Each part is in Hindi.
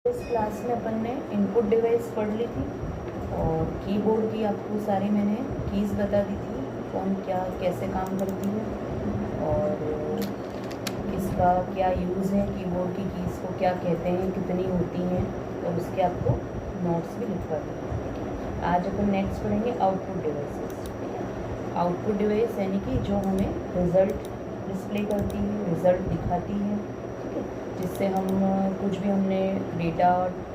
इस क्लास में अपन ने इनपुट डिवाइस पढ़ ली थी और कीबोर्ड की आपको सारी मैंने कीज़ बता दी थी, कौन क्या कैसे काम करती है और इसका क्या यूज़ है, कीबोर्ड की कीज़ को क्या कहते हैं, कितनी होती हैं, और उसके आपको नोट्स भी लिखवा दी। ठीक है, आज अपन नेक्स्ट पढ़ेंगे आउटपुट डिवाइसेस। ठीक है, आउटपुट डिवाइस यानी कि जो हमें रिज़ल्ट डिस्प्ले करती है, रिज़ल्ट दिखाती है। ठीक है, जिससे हम कुछ भी हमने डेटा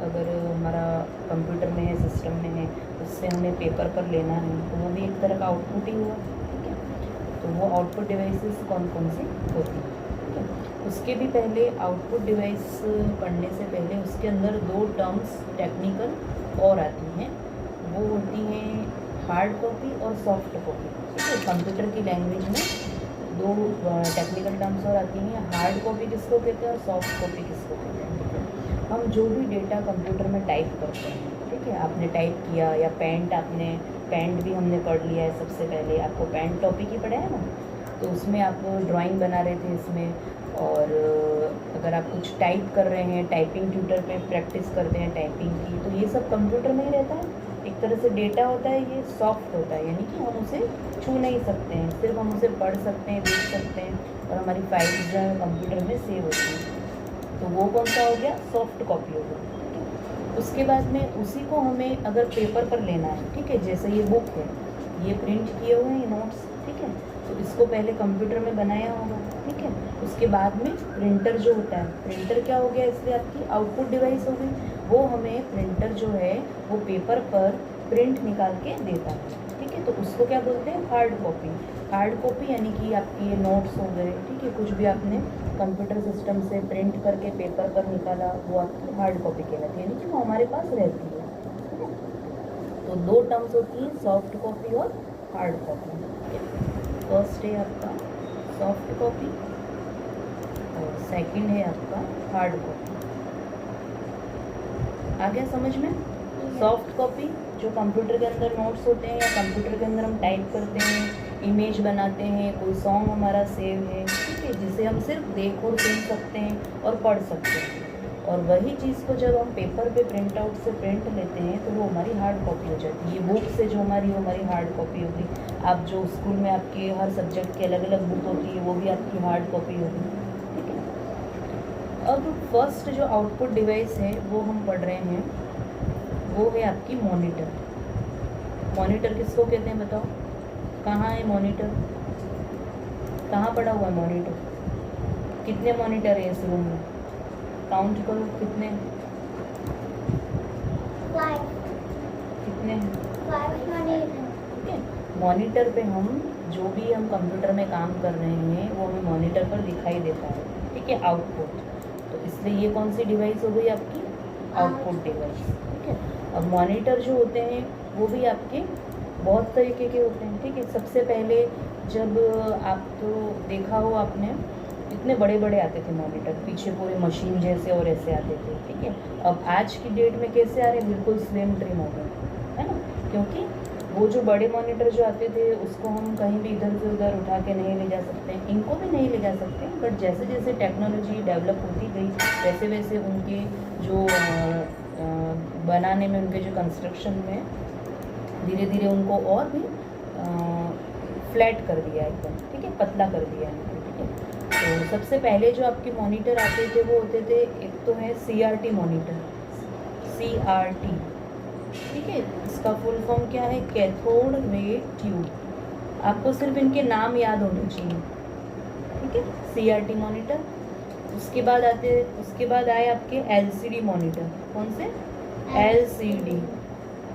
अगर हमारा कंप्यूटर में है, सिस्टम में है, उससे हमें पेपर पर लेना है तो वो भी एक तरह का आउटपुट ही हुआ। ठीक है, तो वो आउटपुट डिवाइसेस कौन कौन सी होती हैं। ठीक है, उसके भी पहले आउटपुट डिवाइस पढ़ने से पहले उसके अंदर दो टर्म्स टेक्निकल और आती हैं, वो होती हैं हार्ड कॉपी और सॉफ्ट कॉपी। ठीक है, कंप्यूटर की लैंग्वेज में दो टेक्निकल टर्म्स और आती हैं, हार्ड कॉपी किसको कहते हैं और सॉफ्ट कॉपी किसको कहते हैं। ठीक है, हम जो भी डेटा कंप्यूटर में टाइप करते हैं, ठीक है, आपने टाइप किया या पेंट भी हमने पढ़ लिया है। सबसे पहले आपको पेंट टॉपिक ही पढ़ा है ना, तो उसमें आप ड्राइंग बना रहे थे इसमें, और अगर आप कुछ टाइप कर रहे हैं, टाइपिंग ट्यूटर पे प्रैक्टिस करते हैं टाइपिंग की, तो ये सब कंप्यूटर में ही रहता है। एक तरह से डेटा होता है, ये सॉफ्ट होता है, यानी कि हम उसे छू नहीं सकते हैं, सिर्फ हम उसे पढ़ सकते हैं, देख सकते हैं, और हमारी फाइल्स जो है कंप्यूटर में सेव होती हैं। तो वो कौन सा हो गया, सॉफ्ट कॉपी हो गया। उसके बाद में उसी को हमें अगर पेपर पर लेना है, ठीक है, जैसे ये बुक है, ये प्रिंट किए हुए हैं ये नोट्स, ठीक है, तो इसको पहले कंप्यूटर में बनाया होगा। ठीक है, उसके बाद में प्रिंटर जो होता है, प्रिंटर क्या हो गया, इसलिए आपकी आउटपुट डिवाइस हो गई। वो हमें प्रिंटर जो है वो पेपर पर प्रिंट निकाल के देता है। ठीक है, तो उसको क्या बोलते हैं, हार्ड कॉपी। हार्ड कॉपी यानी कि आपकी ये नोट्स हो गए, ठीक है, कुछ भी आपने कंप्यूटर सिस्टम से प्रिंट करके पेपर पर निकाला, वो आपकी हार्ड कॉपी कहलाती है, यानी कि वो हमारे पास रहती है। ठीक है, तो दो टर्म्स होती हैं, सॉफ्ट कॉपी और हार्ड कॉपी। फर्स्ट है आपका सॉफ्ट कॉपी और सेकंड है आपका हार्ड कॉपी। आ गया समझ में। सॉफ्ट कॉपी जो कंप्यूटर के अंदर नोट्स होते हैं या कंप्यूटर के अंदर हम टाइप करते हैं, इमेज बनाते हैं, कोई सॉन्ग हमारा सेव है, ठीक है, जिसे हम सिर्फ देख और सुन सकते हैं और पढ़ सकते हैं। और वही चीज़ को जब हम पेपर पे प्रिंट आउट से प्रिंट लेते हैं तो वो हमारी हार्ड कॉपी हो जाती है। ये बुक से जो हमारी हार्ड कॉपी होगी। आप जो स्कूल में आपके हर सब्जेक्ट की अलग अलग बुक होती है, वो भी आपकी हार्ड कॉपी होगी। ठीक है, अब फर्स्ट जो आउटपुट डिवाइस है वो हम पढ़ रहे हैं, वो है आपकी मॉनिटर। मॉनिटर किसको कहते हैं बताओ, कहाँ है मॉनिटर, कहाँ पड़ा हुआ है मॉनिटर, कितने मॉनिटर है इस रूम में, काउंट करो कितने, 5 कितने हैं। 5 मॉनिटर। ठीक है, मॉनिटर पे हम जो भी हम कंप्यूटर में काम कर रहे हैं वो हमें मॉनिटर पर दिखाई देता है। ठीक है, आउटपुट, तो इसलिए ये कौन सी डिवाइस हो गई आपकी, आउटपुट डिवाइस। ठीक है, अब मॉनिटर जो होते हैं वो भी आपके बहुत तरीके के होते हैं। ठीक है, सबसे पहले जब आप तो देखा हो आपने, इतने बड़े बड़े आते थे मॉनिटर, पीछे पूरे मशीन जैसे और ऐसे आते थे। ठीक है, अब आज की डेट में कैसे आ रहे हैं, बिल्कुल स्लिम ट्रिम हो गए, है ना, क्योंकि वो जो बड़े मॉनिटर जो आते थे उसको हम कहीं भी इधर से उधर उठा के नहीं ले जा सकते हैं, इनको भी नहीं ले जा सकते। बट जैसे जैसे टेक्नोलॉजी डेवलप होती गई वैसे वैसे उनके जो बनाने में, उनके जो कंस्ट्रक्शन में धीरे धीरे उनको और भी फ्लैट कर दिया एकदम। ठीक है, पतला कर दिया है। ठीक है, तो सबसे पहले जो आपके मॉनिटर आते थे वो होते थे, एक तो है CRT मॉनिटर, CRT। ठीक है, इसका फुल फॉर्म क्या है, कैथोड रे ट्यूब। आपको सिर्फ इनके नाम याद होने चाहिए। ठीक है, CRT मॉनिटर। उसके बाद आए आपके LCD मॉनिटर। कौन से, LCD।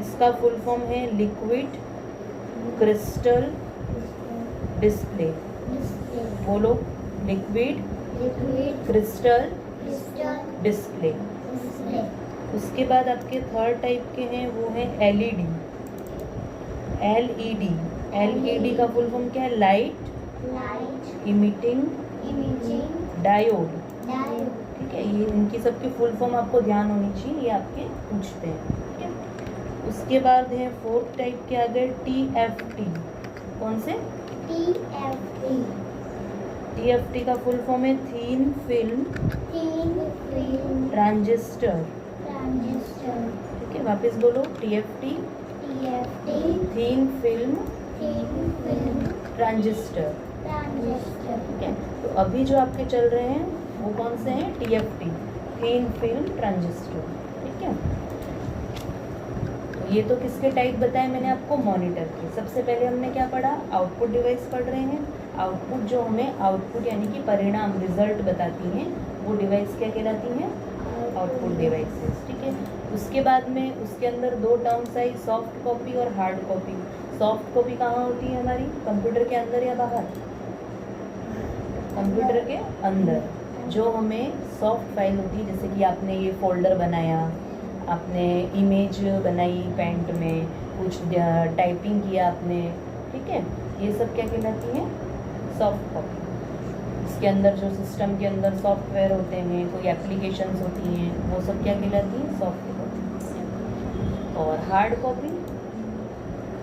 इसका फुल फॉर्म है लिक्विड क्रिस्टल डिस्प्ले। बोलो, लिक्विड क्रिस्टल डिस्प्ले। उसके बाद आपके थर्ड टाइप के हैं, वो है LED। LED का फुल फॉर्म क्या है, लाइट इमिटिंग डायोड। ठीक है, ये इनकी सबकी फुल फॉर्म आपको ध्यान होनी चाहिए, ये आपके पूछते हैं। ठीक है, उसके बाद है फोर्थ टाइप के आ गए TFT। कौन से, TFT का फुल फॉर्म है थीन फिल्म ट्रांजिस्टर। ट्रांजिस्टर, ठीक है, वापस बोलो TFT, TFT, thin film thin film transistor. Transistor, ठीक है, तो अभी जो आपके चल रहे हैं वो कौन से हैं? TFT, thin film transistor. ठीक है, तो ये तो किसके टाइप बताए मैंने आपको? मॉनिटर के। सबसे पहले हमने क्या पढ़ा? आउटपुट डिवाइस पढ़ रहे हैं। आउटपुट जो हमें आउटपुट यानी कि परिणाम, रिजल्ट बताती हैं, वो डिवाइस क्या कहलाती हैं? Output devices. ठीक है, उसके बाद में उसके अंदर दो टर्म्स आई, सॉफ्ट कॉपी और हार्ड कॉपी। सॉफ्ट कॉपी कहाँ होती है हमारी? कंप्यूटर के अंदर या बाहर? कंप्यूटर के अंदर। जो हमें सॉफ्ट फाइल होती है, जैसे कि आपने ये फोल्डर बनाया, आपने इमेज बनाई पेंट में, कुछ टाइपिंग किया आपने, ठीक है, ये सब क्या कहलाती हैं? Soft copy. इसके अंदर जो सिस्टम के अंदर सॉफ्टवेयर होते हैं, कोई एप्लीकेशंस होती हैं, वो सब क्या कहलाती हैं? Soft copy. और हार्ड कॉपी,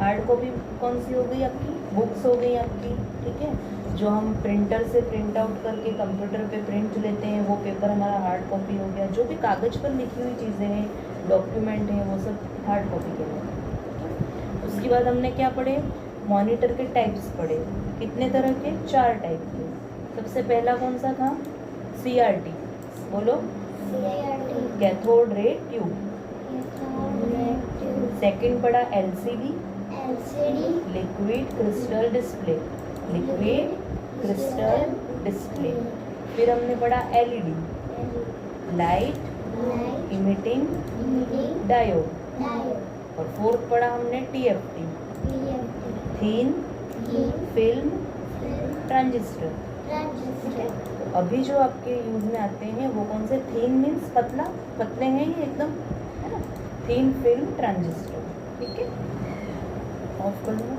हार्ड कॉपी कौन सी हो गई आपकी? बुक्स हो गई आपकी। ठीक है, जो हम प्रिंटर से प्रिंट आउट करके कंप्यूटर पे प्रिंट लेते हैं, वो पेपर हमारा हार्ड कॉपी हो गया। जो भी कागज़ पर लिखी हुई चीज़ें हैं, डॉक्यूमेंट हैं, वो सब हार्ड कॉपी के हैं। उसके बाद हमने क्या पढ़े? मॉनिटर के टाइप्स पढ़े। कितने तरह के? 4 टाइप के। सबसे पहला कौन सा था? CRT, बोलो। CRT, cathode ray tube. Cathode ray tube, second पढ़ा LCD, LCD, liquid crystal display. Liquid crystal display. फिर हमने पढ़ा LED, light light emitting emitting diode. Diode, और फोर्थ पढ़ा हमने TFT, TFT, thin thin film film transistor. Transistor, तो अभी जो आपके यूज में आते हैं वो कौन से? थीन मीन्स पतला, पतले हैं ये एकदम, है ना? Thin film transistor. ठीक है, ऑफ कर दो।